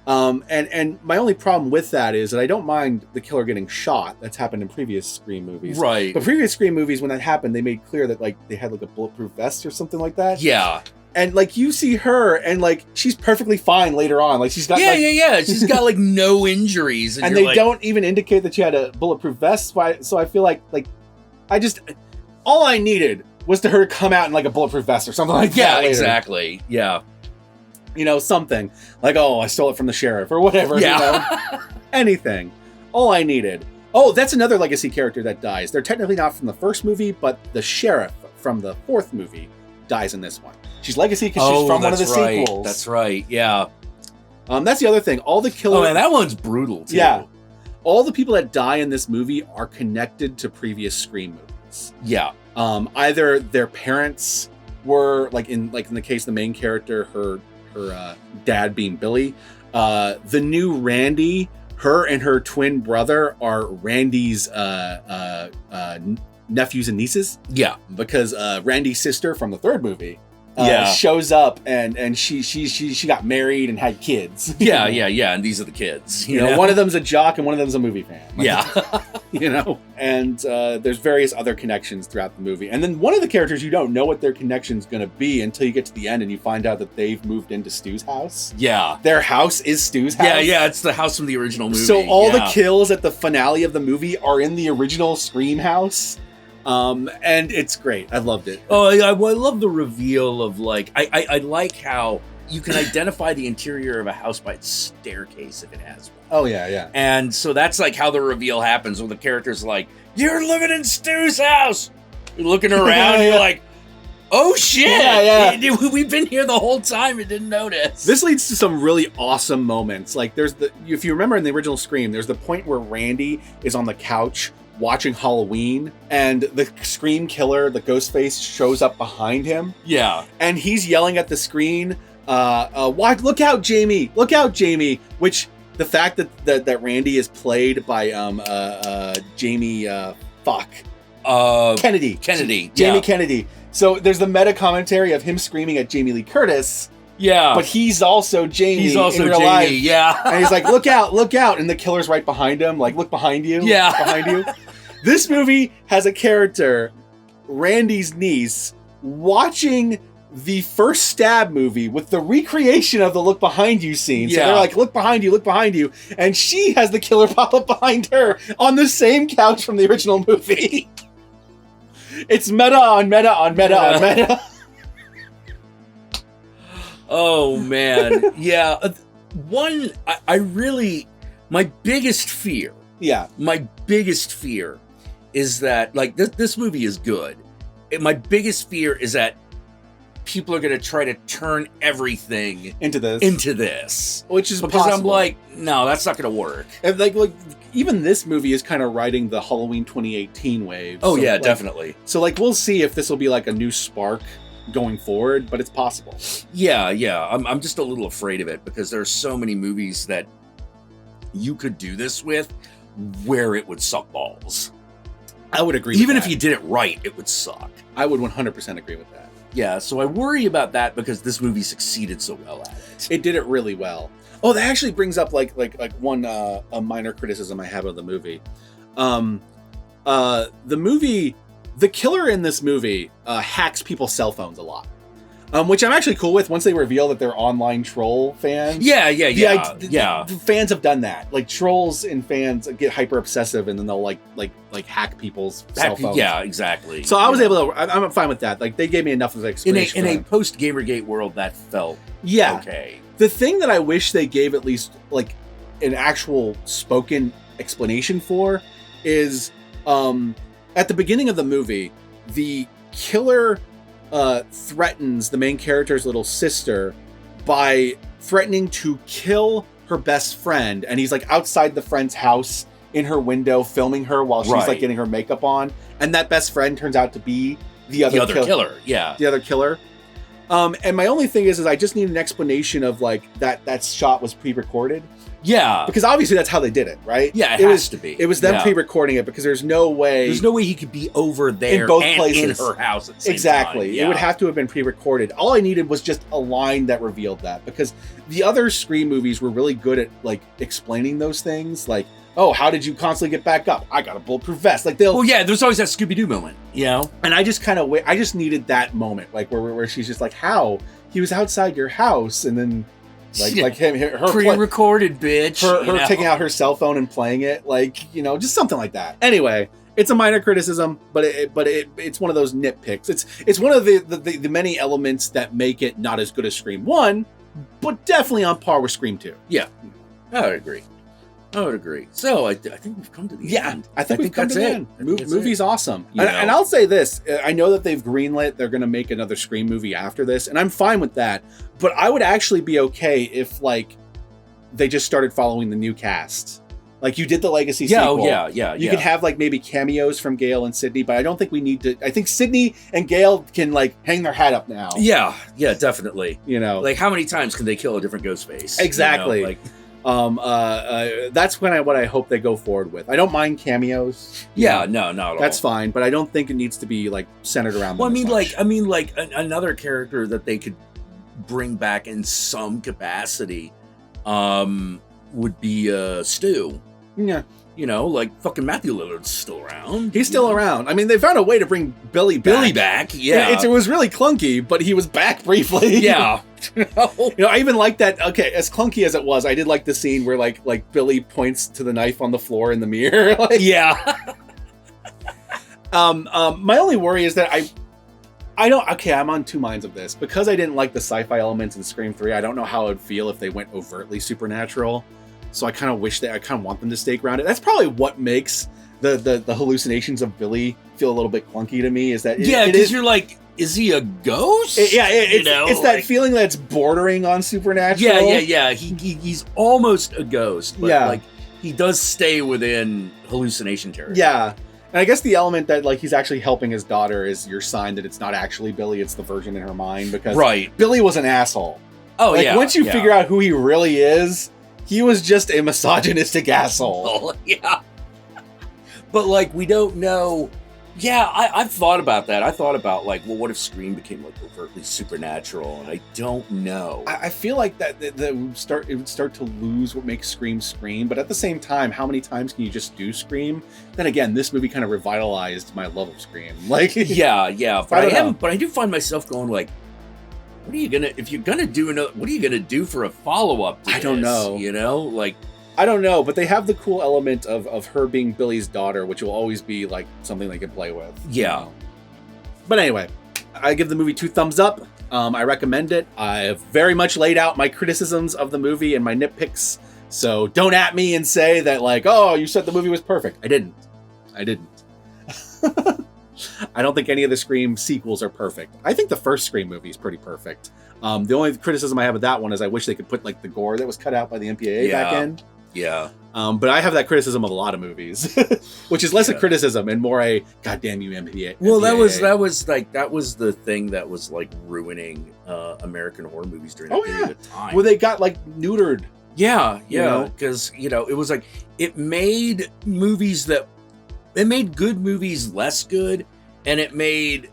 And my only problem with that is that I don't mind the killer getting shot. That's happened in previous Scream movies. Right. But previous Scream movies, when that happened, they made clear that like they had like a bulletproof vest or something like that. Yeah. And like you see her and like she's perfectly fine later on. Like she's got She's got like no injuries. And they don't even indicate that she had a bulletproof vest. So I feel like all I needed was to her to come out in like a bulletproof vest or something like that. Yeah, later. Exactly. Yeah. Something like, oh, I stole it from the sheriff or whatever. Yeah. Anything. All I needed. Oh, that's another legacy character that dies. They're technically not from the first movie, but the sheriff from the fourth movie dies in this one. She's legacy because she's from one of the sequels. That's right. Yeah. That's the other thing. All the killers. Oh, and that one's brutal too. Yeah. All the people that die in this movie are connected to previous Scream movies. Yeah. Either their parents were like in the case of the main character, her dad being Billy. The new Randy, her and her twin brother are Randy's nephews and nieces. Yeah. Because Randy's sister from the third movie shows up and she got married and had kids. Yeah. And these are the kids. You know, one of them's a jock and one of them's a movie fan. Yeah. And there's various other connections throughout the movie. And then one of the characters, you don't know what their connection's going to be until you get to the end and you find out that they've moved into Stu's house. Yeah. Their house is Stu's house. Yeah, it's the house from the original movie. So all the kills at the finale of the movie are in the original Scream house. And it's great. I loved it. Oh, I love the reveal of like, I like how you can identify the interior of a house by its staircase if it has one. Oh, yeah. And so that's like how the reveal happens when the character's like, you're living in Stu's house. You're looking around, you're like, Oh shit! Yeah. We've been here the whole time and didn't notice. This leads to some really awesome moments. Like if you remember in the original Scream, there's the point where Randy is on the couch watching Halloween, and the Scream killer, the Ghostface, shows up behind him. Yeah. And he's yelling at the screen, look out, Jamie! Look out, Jamie! Which, the fact that Randy is played by Jamie Kennedy. Jamie Kennedy. So there's the meta commentary of him screaming at Jamie Lee Curtis. Yeah. But he's also Jamie. He's also in real Jamie, life. yeah. And he's like, look out, and the killer's right behind him, like, look behind you. Yeah. Behind you. This movie has a character, Randy's niece, watching the first Stab movie with the recreation of the look behind you scene. So they're like, look behind you. And she has the killer pop up behind her on the same couch from the original movie. It's meta on meta on meta on meta. Oh, man. Yeah. My biggest fear. Yeah. My biggest fear is that, like, this movie is good. My biggest fear is that people are going to try to turn everything into this. Which is because possible. I'm like, no, that's not going to work. And like even this movie is kind of riding the Halloween 2018 wave. Oh, so, yeah, like, definitely. So, like, we'll see if this will be, like, a new spark going forward, but it's possible. Yeah. I'm just a little afraid of it because there are so many movies that you could do this with where it would suck balls. I would agree Even with if you did it right, it would suck. I would 100% agree with that. Yeah, so I worry about that because this movie succeeded so well at it. It did it really well. Oh, that actually brings up like one a minor criticism I have of the movie. The killer in this movie hacks people's cell phones a lot. Which I'm actually cool with once they reveal that they're online troll fans. Yeah. The fans have done that. Like, trolls and fans get hyper obsessive, and then they'll like hack people's cell phones. Yeah, exactly. So I was able to. I'm fine with that. Like, they gave me enough of an explanation. In a post Gamergate world, that felt okay. The thing that I wish they gave at least like an actual spoken explanation for is at the beginning of the movie, the killer threatens the main character's little sister by threatening to kill her best friend, and he's like outside the friend's house in her window filming her while she's like getting her makeup on, and that best friend turns out to be the other killer. Yeah, the other killer. And my only thing is I just need an explanation of like that shot was pre-recorded. Yeah, because obviously that's how they did it, right? Yeah, it has to be. It was them pre-recording it because there's no way he could be over there in both places in her house at the same exactly. time. Yeah. It would have to have been pre-recorded. All I needed was just a line that revealed that, because the other Scream movies were really good at like explaining those things, like, oh, how did you constantly get back up? I got a bulletproof vest. Like, they'll. Well, yeah, there's always that Scooby-Doo moment, you know. And I just kind of I just needed that moment, like where she's just like, how he was outside your house, and then. Like her pre-recorded bitch. Her taking out her cell phone and playing it, like, you know, just something like that. Anyway, it's a minor criticism, but it's one of those nitpicks. It's one of the many elements that make it not as good as Scream 1, but definitely on par with Scream 2. Yeah, I would agree. So I think we've come to the end. I think we've come to the end. Movie's awesome. And I'll say this. I know that they've greenlit. They're going to make another Scream movie after this, and I'm fine with that. But I would actually be okay if, like, they just started following the new cast. Like, you did the Legacy sequel. You could have, like, maybe cameos from Gale and Sidney, but I don't think we need to. I think Sidney and Gale can, like, hang their hat up now. Yeah, definitely. You know, like, how many times can they kill a different Ghostface? Exactly. You know, like, that's what I hope they go forward with. I don't mind cameos. Yeah, no, not at all. That's fine, but I don't think it needs to be like centered around. Well, I mean, another character that they could bring back in some capacity, would be Stu. Yeah. You know, like, fucking Matthew Lillard's still around. He's still around. I mean, they found a way to bring Billy back. Yeah. It was really clunky, but he was back briefly. Yeah. You know, I even like that. Okay, as clunky as it was, I did like the scene where like Billy points to the knife on the floor in the mirror. Like, yeah. My only worry is that I don't. Okay, I'm on two minds of this because I didn't like the sci-fi elements in Scream 3. I don't know how it would feel if they went overtly supernatural. So I kind of wish that I kind of want them to stay grounded. That's probably what makes the hallucinations of Billy feel a little bit clunky to me. Is that because you're like, is he a ghost? It's that feeling that's bordering on supernatural. Yeah. He's almost a ghost, but like he does stay within hallucination territory. Yeah. And I guess the element that like he's actually helping his daughter is your sign that it's not actually Billy, it's the version in her mind, because Billy was an asshole. Oh, like, once you figure out who he really is, he was just a misogynistic asshole. Yeah. But like we don't know. Yeah, I've thought about that. I thought about like, well, what if Scream became like overtly supernatural? And I don't know. I feel like that it would start to lose what makes Scream Scream. But at the same time, how many times can you just do Scream? Then again, this movie kind of revitalized my love of Scream. Like, yeah. But I do find myself going like, what are you gonna do for a follow up? I don't know. You know, like. I don't know, but they have the cool element of her being Billy's daughter, which will always be like something they can play with. Yeah. You know? But anyway, I give the movie 2 thumbs up. I recommend it. I have very much laid out my criticisms of the movie and my nitpicks. So don't at me and say that like, oh, you said the movie was perfect. I didn't. I don't think any of the Scream sequels are perfect. I think the first Scream movie is pretty perfect. The only criticism I have of that one is I wish they could put like the gore that was cut out by the MPAA back in. Yeah. But I have that criticism of a lot of movies, which is less a criticism and more a goddamn you MPAA. Well, that was the thing that was like ruining American horror movies during that period of time. Well, they got like neutered. Yeah, because it was like it made good movies less good, and it made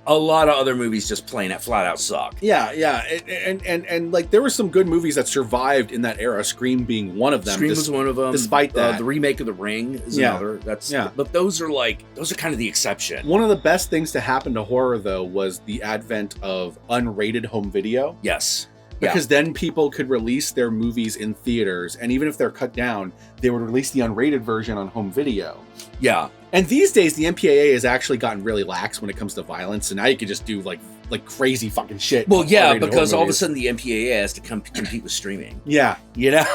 a lot of other movies just plain flat out suck. Yeah, and like there were some good movies that survived in that era. Scream being one of them. Scream was one of them. Despite that, the remake of The Ring is another. But those are kind of the exception. One of the best things to happen to horror though was the advent of unrated home video. Yes. Because then people could release their movies in theaters, and even if they're cut down, they would release the unrated version on home video. Yeah. And these days, the MPAA has actually gotten really lax when it comes to violence, and now you can just do like crazy fucking shit. Well, yeah, because all of a sudden the MPAA has to compete with streaming. Yeah. You know?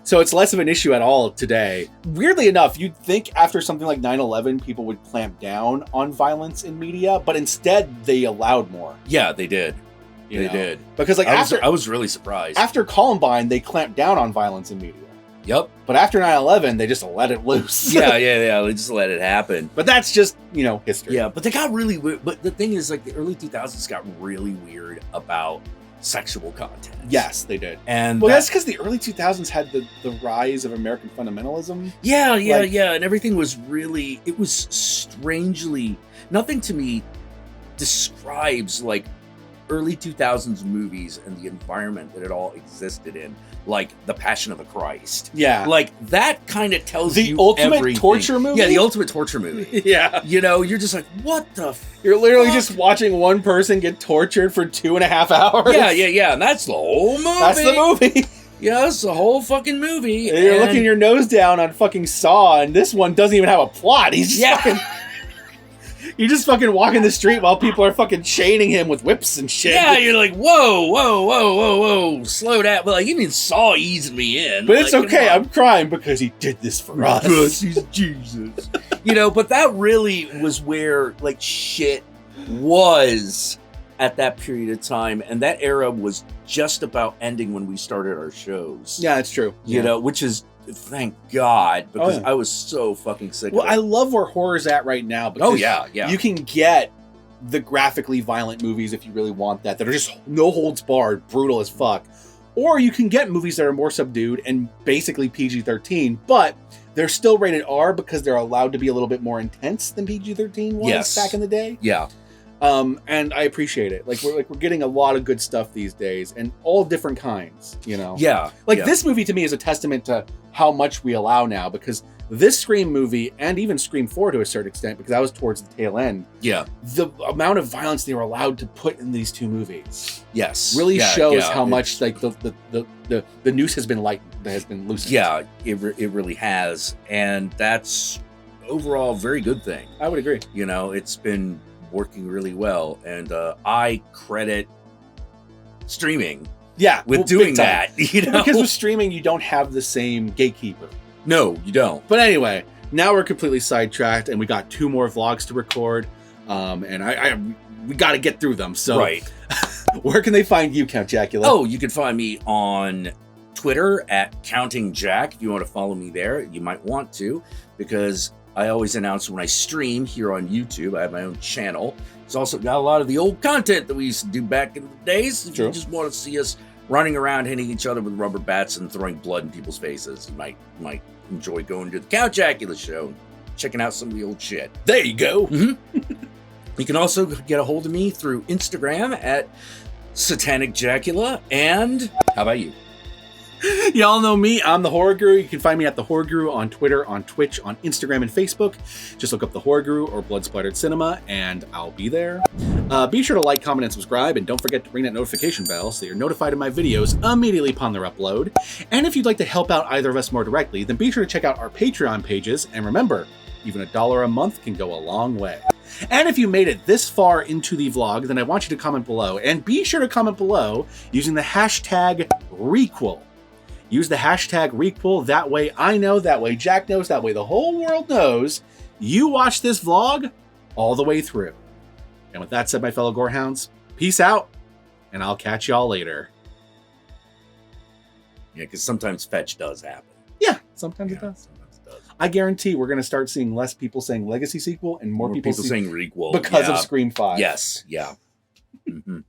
So it's less of an issue at all today. Weirdly enough, you'd think after something like 9/11, people would clamp down on violence in media, but instead they allowed more. Yeah, they did. They did. Because like I was really surprised. After Columbine, they clamped down on violence in media. Yep. But after 9/11, they just let it loose. Yeah. They just let it happen. But that's just, history. Yeah, but they got really weird. But the thing is, like, the early 2000s got really weird about sexual content. Yes, they did. And that's because the early 2000s had the rise of American fundamentalism. Yeah. And everything was really, it was strangely, nothing to me describes, like, early 2000s movies and the environment that it all existed in, like The Passion of the Christ. Yeah. Like, that kind of tells you the ultimate everything. torture movie? Yeah, the ultimate torture movie. Yeah. You're just like, what the You're literally just watching one person get tortured for 2.5 hours. Yeah, and that's the whole movie. That's the movie. Yeah, that's the whole fucking movie. And you're looking your nose down on fucking Saw, and this one doesn't even have a plot. He's just fucking... You just fucking walking the street while people are fucking chaining him with whips and shit. Yeah, you're like, whoa, slow down. But like, even Saw eased me in. But it's okay, I'm crying because he did this for us. Because he's Jesus. But that really was where, like, shit was at that period of time. And that era was just about ending when we started our shows. Yeah, it's true. Which is... Thank God, because I was so fucking sick of it. I love where horror's at right now. Because you can get the graphically violent movies if you really want that are just no holds barred, brutal as fuck. Or you can get movies that are more subdued and basically PG-13, but they're still rated R because they're allowed to be a little bit more intense than PG-13 was back in the day. Yeah. And I appreciate it. We're getting a lot of good stuff these days, and all different kinds. Yeah. This movie to me is a testament to how much we allow now, because this Scream movie, and even Scream 4 to a certain extent, because I was towards the tail end. Yeah. The amount of violence they were allowed to put in these two movies. Yes. Really shows how much the noose has been lightened, that has been loosened. Yeah, it really has, and that's overall a very good thing. I would agree. It's been working really well, and I credit streaming with doing that. Because with streaming you don't have the same gatekeeper. No, you don't. But anyway, now we're completely sidetracked and we got 2 more vlogs to record. And we got to get through them. So Right. Where can they find you, Count Jackula? Oh, you can find me on Twitter at Counting Jack. If you want to follow me there, you might want to, because I always announce when I stream here on YouTube. I have my own channel. It's also got a lot of the old content that we used to do back in the days. If you just want to see us running around hitting each other with rubber bats and throwing blood in people's faces, you might enjoy going to the Count Jackula show and checking out some of the old shit. There you go. Mm-hmm. You can also get a hold of me through Instagram at Satanic Jackula. And how about you? Y'all know me. I'm the Horror Guru. You can find me at the Horror Guru on Twitter, on Twitch, on Instagram, and Facebook. Just look up the Horror Guru or Blood Splattered Cinema, and I'll be there. Be sure to like, comment, and subscribe, and don't forget to ring that notification bell so that you're notified of my videos immediately upon their upload. And if you'd like to help out either of us more directly, then be sure to check out our Patreon pages. And remember, even $1 a month can go a long way. And if you made it this far into the vlog, then I want you to comment below. And be sure to comment below using the hashtag Requel. Use the hashtag Requel. That way I know, that way Jack knows, that way the whole world knows you watched this vlog all the way through. And with that said, my fellow Gorehounds, peace out, and I'll catch y'all later. Yeah, because sometimes fetch does happen. Yeah, sometimes it does. I guarantee we're going to start seeing less people saying Legacy sequel and more people saying Requel because of Scream 5. Yes, yeah. Mm-hmm.